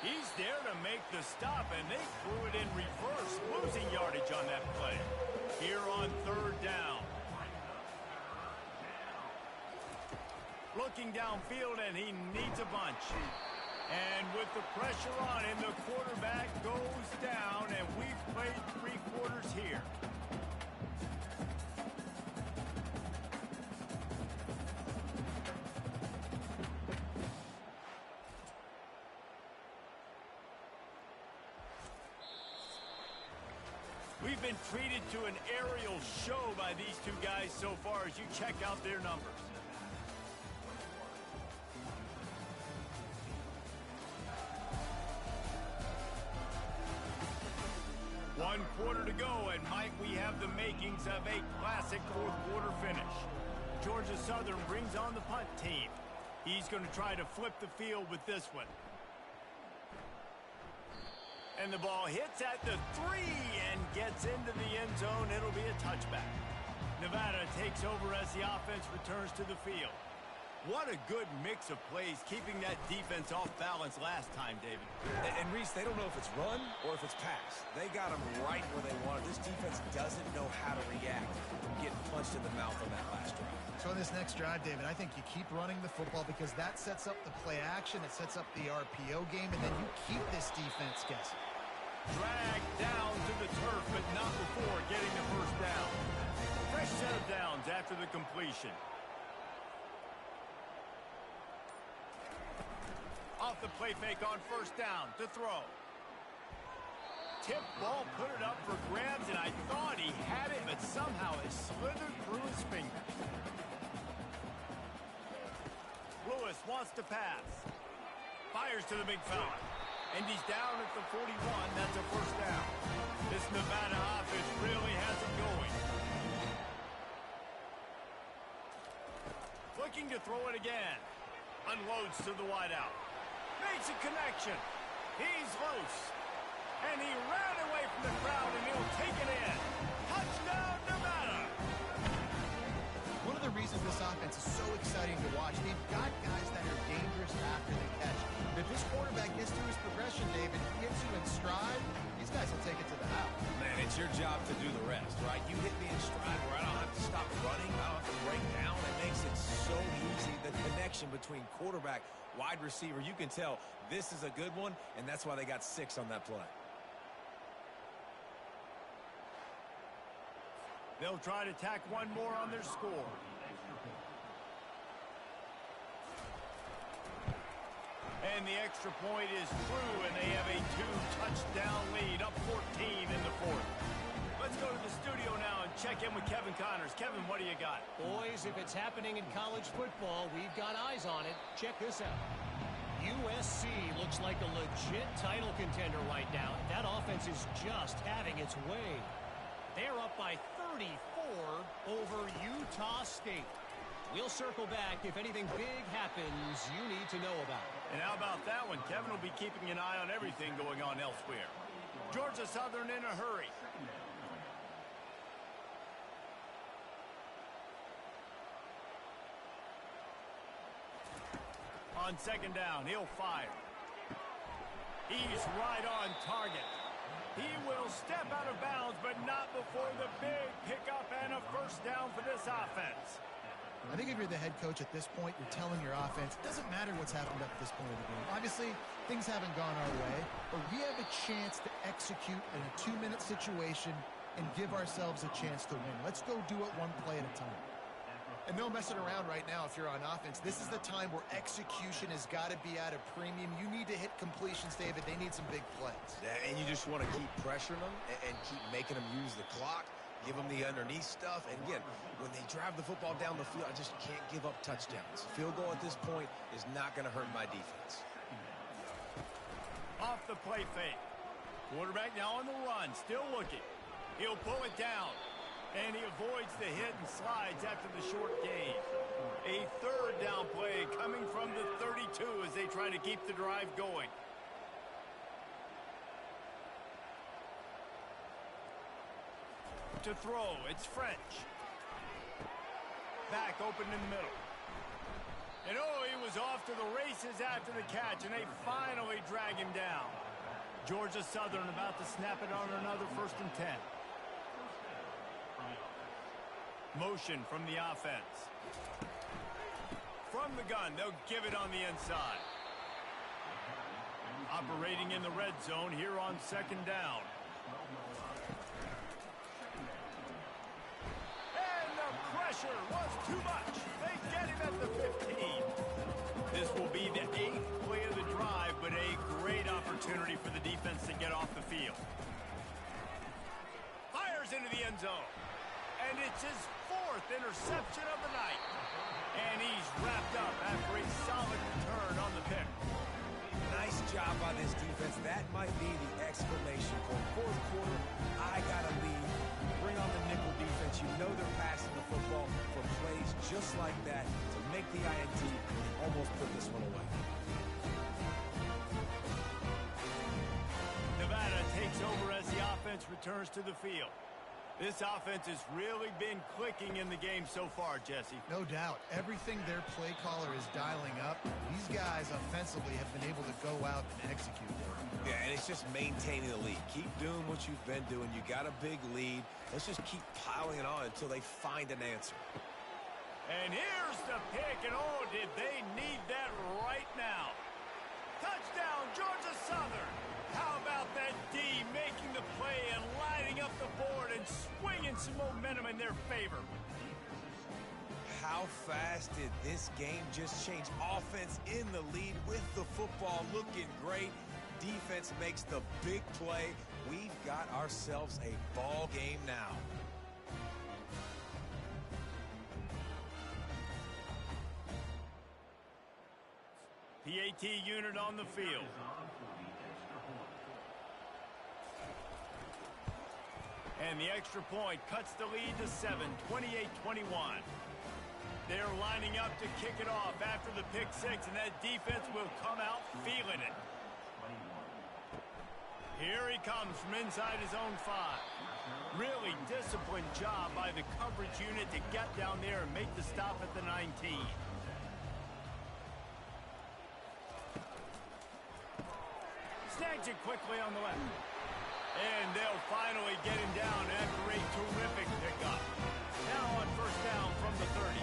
He's there to make the stop, and they threw it in reverse, losing yardage on that play. Here on third down. Looking downfield, and he needs a bunch. And with the pressure on him, the quarterback goes down, and we've played 3 quarters here. We've been treated to an aerial show by these two guys so far as you check out their numbers. 1 quarter to go, and Mike, we have the makings of a classic fourth quarter finish. Georgia Southern brings on the punt team. He's going to try to flip the field with this one. And the ball hits at the 3 and gets into the end zone. It'll be a touchback. Nevada takes over as the offense returns to the field. What a good mix of plays, keeping that defense off balance last time, David. And Reese, they don't know if it's run or if it's pass. They got them right where they want it. This defense doesn't know how to react from getting punched in the mouth on that last drive. So in this next drive, David, I think you keep running the football because that sets up the play action, it sets up the RPO game, and then you keep this defense guessing. Dragged down to the turf, but not before getting the first down. Fresh set of downs after the completion. Off the play fake on first down to throw. Tip ball, put it up for grabs, and I thought he had it, but somehow it slithered through his fingers. Lewis wants to pass. Fires to the big fella. And he's down at the 41. That's a first down. This Nevada offense really has it going. Looking to throw it again. Unloads to the wideout. Makes a connection. He's loose. And he ran away from the crowd, and he'll take it in. Touchdown, Nevada! One of the reasons this offense is so exciting to watch, they've got guys that are dangerous after the catch. If this quarterback gets through his progression, David, gets you in stride, these guys will take it to the house. Man, it's your job to do the rest, right? You hit me in stride where I don't have to stop running. I don't have to break down. It makes it so easy. The connection between quarterback, wide receiver, you can tell this is a good one, and that's why they got 6 on that play. They'll try to tack one more on their score. And the extra point is through, and they have a 2-touchdown lead, up 14 in the fourth. Let's go to the studio now and check in with Kevin Connors. Kevin, what do you got? Boys, if it's happening in college football, we've got eyes on it. Check this out. USC looks like a legit title contender right now. That offense is just having its way. They're up by 34 over Utah State. We'll circle back if anything big happens you need to know about. And how about that one? Kevin will be keeping an eye on everything going on elsewhere. Georgia Southern in a hurry. On second down, he'll fire. He's right on target. He will step out of bounds, but not before the big pickup and a first down for this offense. I think if you're the head coach at this point, you're telling your offense, it doesn't matter what's happened up to this point of the game. Obviously, things haven't gone our way, but we have a chance to execute in a 2-minute situation and give ourselves a chance to win. Let's go do it one play at a time. And no messing around right now if you're on offense. This is the time where execution has got to be at a premium. You need to hit completions, David. They need some big plays. And you just want to keep pressuring them and keep making them use the clock. Give them the underneath stuff. And again, when they drive the football down the field, I just can't give up touchdowns. Field goal at this point is not going to hurt my defense. Off the play fake. Quarterback now on the run, still looking. He'll pull it down. And he avoids the hit and slides after the short gain. A third down play coming from the 32 as they try to keep the drive going. To throw, it's French. Back open in the middle. And oh, he was off to the races after the catch, and they finally drag him down. Georgia Southern about to snap it on another 1st and 10. Motion from the offense. From the gun, they'll give it on the inside. Operating in the red zone here on second down. And the pressure was too much. They get him at the 15. This will be the 8th play of the drive, but a great opportunity for the defense to get off the field. Fires into the end zone. And it's his 4th interception of the night. And he's wrapped up after a solid return on the pick. Nice job by this defense. That might be the exclamation point. Fourth quarter, I got a lead. Bring on the nickel defense. You know they're passing the football for plays just like that to make the INT and almost put this one away. Nevada takes over as the offense returns to the field. This offense has really been clicking in the game so far, Jesse. No doubt. Everything their play caller is dialing up, these guys offensively have been able to go out and execute there. Yeah, and it's just maintaining the lead. Keep doing what you've been doing. You got a big lead. Let's just keep piling it on until they find an answer. And here's the pick, and oh, did they need that right now. Touchdown, Georgia Southern. How about that D making the play and lighting up the board and swinging some momentum in their favor? How fast did this game just change? Offense in the lead with the football looking great. Defense makes the big play. We've got ourselves a ball game now. PAT unit on the field. And the extra point cuts the lead to 7, 28-21. They're lining up to kick it off after the pick six, and that defense will come out feeling it. Here he comes from inside his own 5. Really disciplined job by the coverage unit to get down there and make the stop at the 19. Snags it quickly on the left. And they'll finally get him down after a terrific pickup. Now on first down from the 30.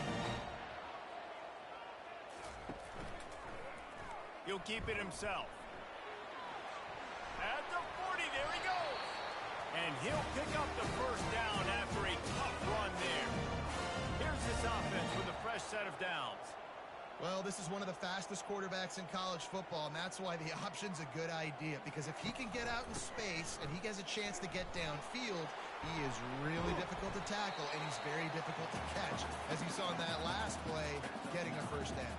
He'll keep it himself. At the 40, there he goes. And he'll pick up the first down after a tough run there. Here's this offense with a fresh set of downs. Well, this is one of the fastest quarterbacks in college football, and that's why the option's a good idea. Because if he can get out in space and he has a chance to get downfield, he is really difficult to tackle, and he's very difficult to catch. As you saw in that last play, getting a first down.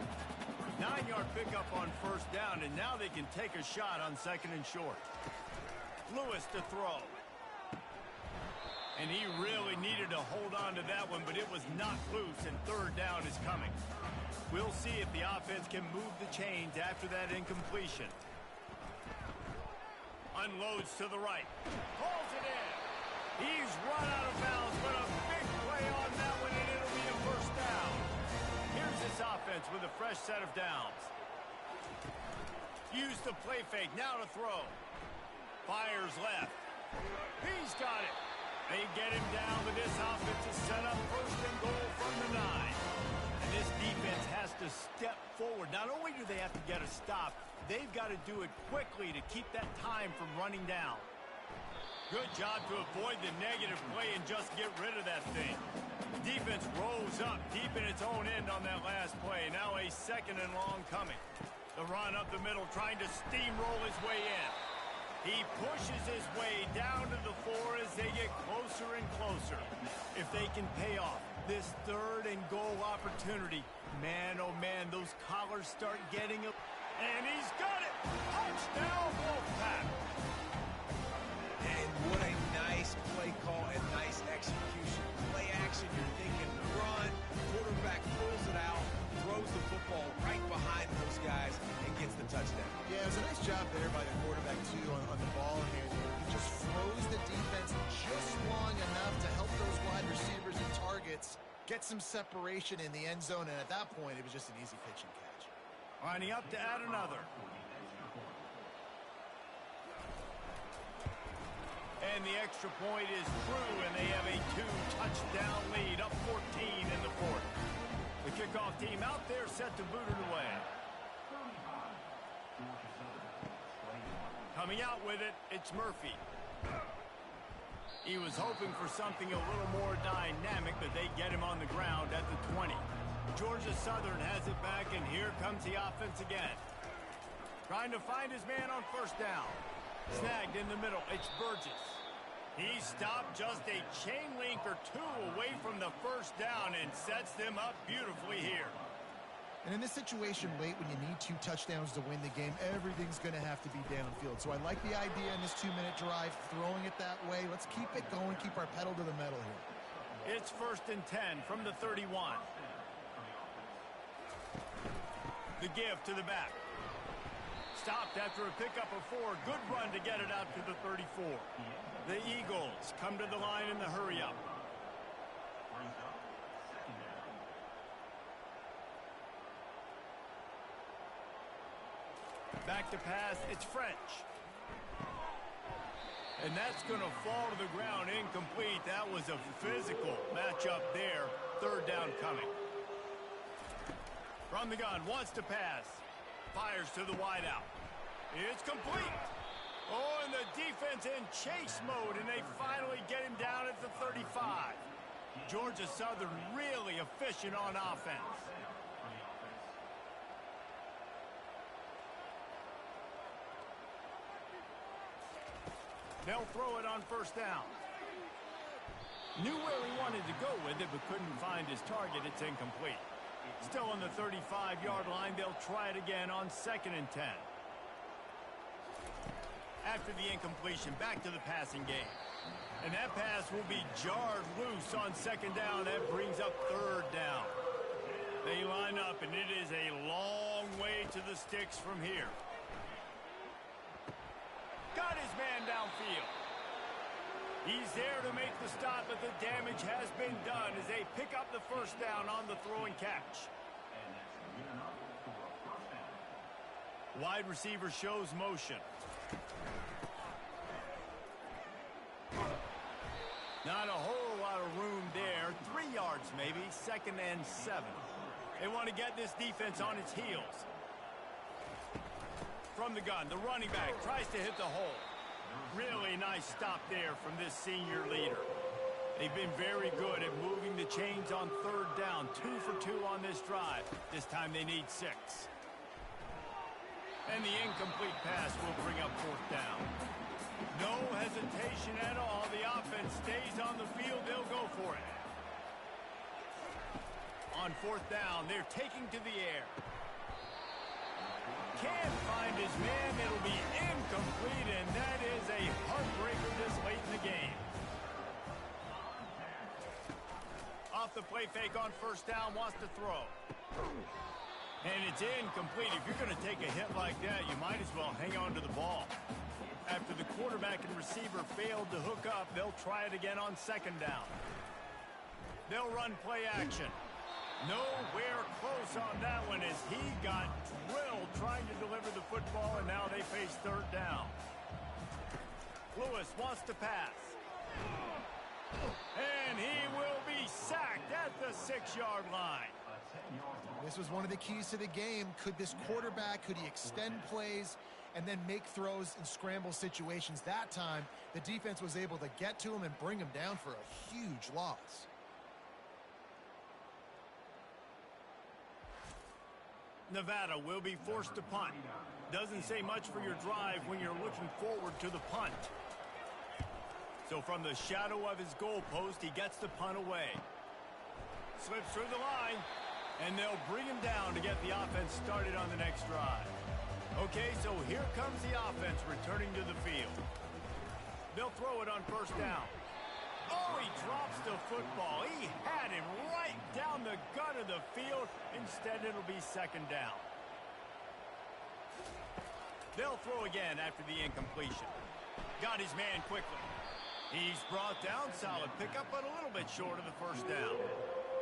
9-yard pickup on first down, and now they can take a shot on second and short. Lewis to throw. And he really needed to hold on to that one, but it was not loose, and third down is coming. We'll see if the offense can move the chains after that incompletion. Unloads to the right. Calls it in. He's run out of bounds, but a big play on that one, and it'll be a first down. Here's this offense with a fresh set of downs. Use the play fake, now to throw. Fires left. He's got it. They get him down, but this offense is set up first and goal from the 9. And this defense has to step forward. Not only do they have to get a stop, they've got to do it quickly to keep that time from running down. Good job to avoid the negative play and just get rid of that thing. Defense rose up deep in its own end on that last play. Now a second and long coming. The run up the middle, trying to steamroll his way in. He pushes his way down to the 4 as they get closer and closer. If they can pay off this third and goal opportunity, man, oh man, those collars start getting up. And he's got it! Touchdown, Wolfpack! And what a nice play call and nice execution. Play action, you're thinking run, quarterback pulls it out, throws the football right behind those guys, and gets the touchdown. Yeah, it was a nice job there by the quarterback, too, on the ball handler. He just froze the defense just long enough to help those wide receivers and targets get some separation in the end zone, and at that point, it was just an easy pitch and catch. Lining up to add another. And the extra point is true, and they have a 2-touchdown lead, up 14 in the 4th. The kickoff team out there set to boot it away. Coming out with it, it's Murphy. He was hoping for something a little more dynamic, but they get him on the ground at the 20. Georgia Southern has it back, and here comes the offense again. Trying to find his man on first down. Snagged in the middle, it's Burgess. He stopped just a chain link or two away from the first down and sets them up beautifully here. And in this situation late when you need 2 touchdowns to win the game, everything's going to have to be downfield. So I like the idea in this 2-minute drive, throwing it that way. Let's keep it going, keep our pedal to the metal here. It's 1st and 10 from the 31. The give to the back. Stopped after a pickup of 4. Good run to get it out to the 34. The Eagles come to the line in the hurry-up. Back to pass, it's French. And that's going to fall to the ground incomplete. That was a physical matchup there. 3rd down coming. From the gun, wants to pass. Fires to the wideout. It's complete. Oh, and the defense in chase mode, and they finally get him down at the 35. Georgia Southern really efficient on offense. They'll throw it on 1st down. Knew where he wanted to go with it, but couldn't find his target. It's incomplete. Still on the 35-yard line. They'll try it again on 2nd and 10. After the incompletion, back to the passing game. And that pass will be jarred loose on 2nd down. That brings up 3rd down. They line up, and it is a long way to the sticks from here. Got his man downfield. He's there to make the stop, but the damage has been done as they pick up the 1st down on the throw and catch. Wide receiver shows motion. Not a whole lot of room there. 3 yards maybe, 2nd and 7. They want to get this defense on its heels. From the gun, the running back tries to hit the hole. Really nice stop there from this senior leader. They've been very good at moving the chains on 3rd down. 2 for 2 on this drive. This time they need 6. And the incomplete pass will bring up 4th down. No hesitation at all. The offense stays on the field. They'll go for it. On 4th down, they're taking to the air. Can't find his man. It'll be incomplete, and that is a heartbreaker this late in the game. Off the play fake on 1st down, wants to throw. And it's incomplete. If you're going to take a hit like that, you might as well hang on to the ball. After the quarterback and receiver failed to hook up, they'll try it again on 2nd down. They'll run play action. Nowhere close on that one as he got drilled trying to deliver the football, and now they face 3rd down. Lewis wants to pass. And he will be sacked at the 6-yard line. This was one of the keys to the game. Could this quarterback, could he extend plays and then make throws in scramble situations? That time, the defense was able to get to him and bring him down for a huge loss. Nevada will be forced to punt. Doesn't say much for your drive when you're looking forward to the punt. So from the shadow of his goalpost, he gets the punt away. Slips through the line, and they'll bring him down to get the offense started on the next drive. Okay, so here comes the offense returning to the field. They'll throw it on 1st down. Oh, he drops the football. He had him right down the gut of the field. Instead, it'll be 2nd down. They'll throw again after the incompletion. Got his man quickly. He's brought down. Solid pickup, but a little bit short of the 1st down.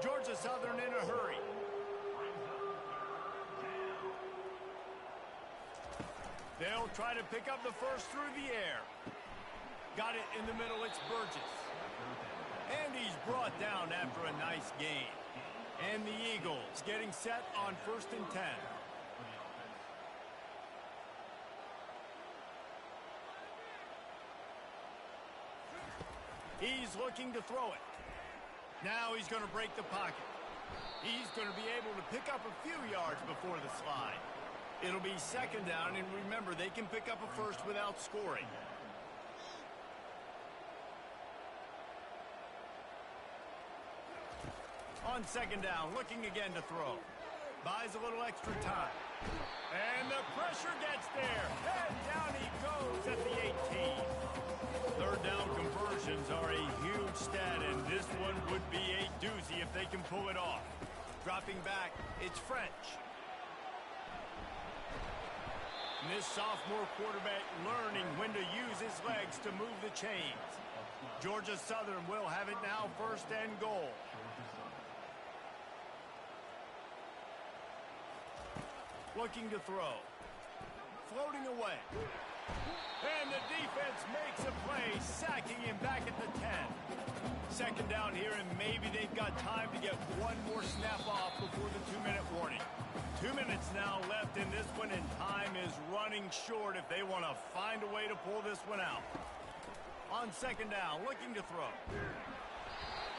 Georgia Southern in a hurry. They'll try to pick up the 1st through the air. Got it in the middle. It's Burgess. And he's brought down after a nice gain. And the Eagles getting set on 1st and 10. He's looking to throw it. Now he's going to break the pocket. He's going to be able to pick up a few yards before the slide. It'll be 2nd down, and remember, they can pick up a 1st without scoring. On 2nd down, looking again to throw. Buys a little extra time. And the pressure gets there. And down he goes at the 18. Third down conversions are a huge stat, and this one would be a doozy if they can pull it off. Dropping back, it's French. And this sophomore quarterback learning when to use his legs to move the chains. Georgia Southern will have it now, first and goal. Looking to throw. Floating away. And the defense makes a play, sacking him back at the 10. Second down here, and maybe they've got time to get one more snap off before the 2-minute warning. 2 minutes now left in this one, and time is running short if they want to find a way to pull this one out. On second down, looking to throw.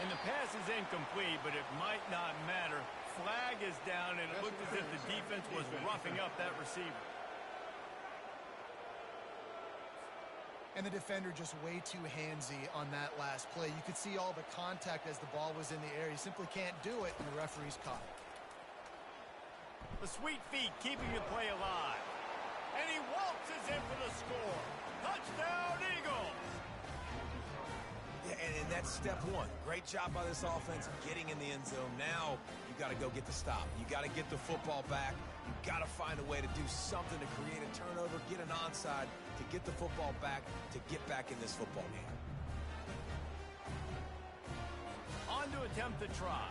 And the pass is incomplete, but it might not matter. Flag is down, and it looked as if the defense was roughing up that receiver. And the defender just way too handsy on that last play. You could see all the contact as the ball was in the air. He simply can't do it, and the referee's caught it. The sweet feet keeping the play alive. And he waltzes in for the score. Touchdown, Eagles! Yeah, and that's step one. Great job by this offense getting in the end zone. Now you got to go get the stop. You got to get the football back. You got to find a way to do something to create a turnover, get an onside, to get the football back, to get back in this football game. On to attempt the try.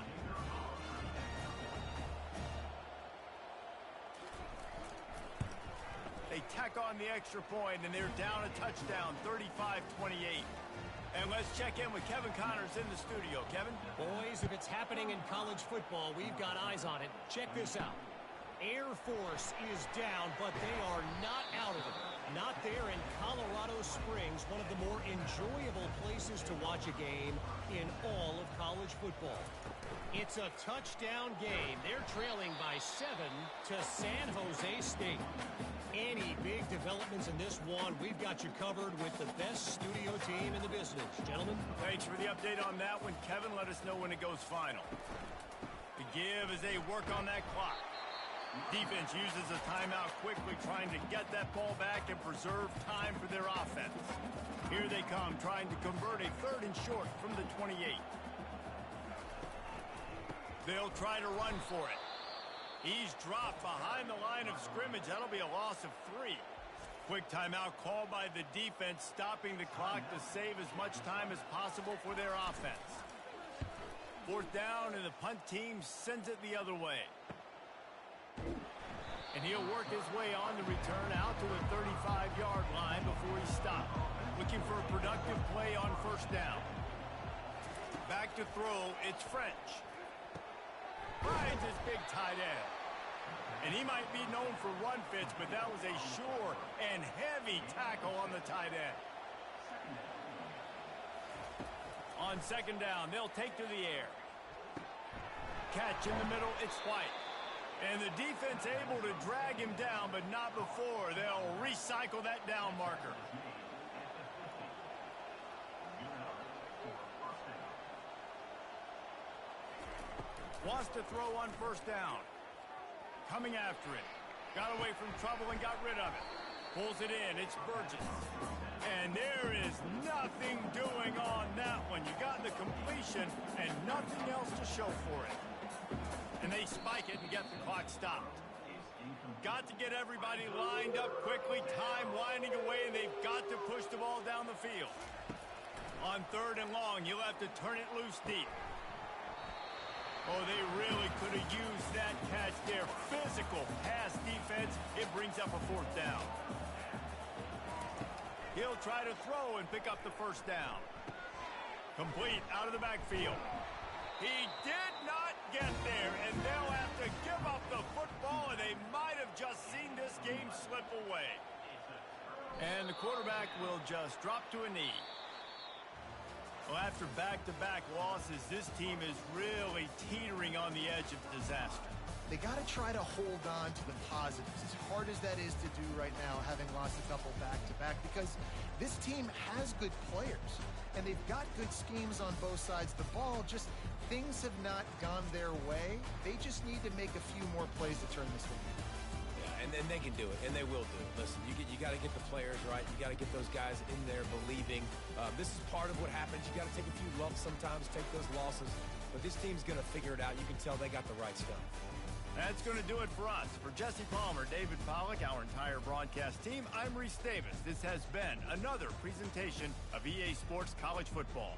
They tack on the extra point, and they're down a touchdown, 35-28. And let's check in with Kevin Connors in the studio. Kevin? Boys, if it's happening in college football, we've got eyes on it. Check this out. Air Force is down, but they are not out of it. Not there in Colorado Springs, one of the more enjoyable places to watch a game in all of college football. It's a touchdown game. They're trailing by 7 to San Jose State. Any big developments in this one, we've got you covered with the best studio team in the business. Gentlemen? Thanks for the update on that one. Kevin, let us know when it goes final. The give as they work on that clock. Defense uses a timeout quickly, trying to get that ball back and preserve time for their offense. Here they come, trying to convert a 3rd and short from the 28. They'll try to run for it. He's dropped behind the line of scrimmage. That'll be a loss of 3. Quick timeout called by the defense, stopping the clock to save as much time as possible for their offense. 4th down, and the punt team sends it the other way. And he'll work his way on the return out to the 35-yard line before he stopped. Looking for a productive play on 1st down. Back to throw, it's French. Finds his big tight end. And he might be known for run fits, but that was a sure and heavy tackle on the tight end. On 2nd down, they'll take to the air. Catch in the middle, it's White. And the defense able to drag him down, but not before. They'll recycle that down marker. Wants to throw on 1st down. Coming after it. Got away from trouble and got rid of it. Pulls it in. It's Burgess. And there is nothing doing on that one. You got the completion and nothing else to show for it. And they spike it and get the clock stopped. Got to get everybody lined up quickly. Time winding away, and they've got to push the ball down the field. On 3rd and long, you'll have to turn it loose deep. Oh, they really could have used that catch there. Physical pass defense. It brings up a 4th down. He'll try to throw and pick up the 1st down. Complete out of the backfield. He did not get there, and they'll have to give up the football, and they might have just seen this game slip away. And the quarterback will just drop to a knee. Well, after back-to-back losses, this team is really teetering on the edge of disaster. They got to try to hold on to the positives, as hard as that is to do right now, having lost a couple back-to-back, because this team has good players, and they've got good schemes on both sides of the ball. Just things have not gone their way. They just need to make a few more plays to turn this one. Yeah, and they can do it, and they will do it. Listen, you got to get the players right. You got to get those guys in there believing. This is part of what happens. You got to take a few lumps sometimes, take those losses. But this team's going to figure it out. You can tell they got the right stuff. That's going to do it for us. For Jesse Palmer, David Pollack, our entire broadcast team, I'm Reese Davis. This has been another presentation of EA Sports College Football.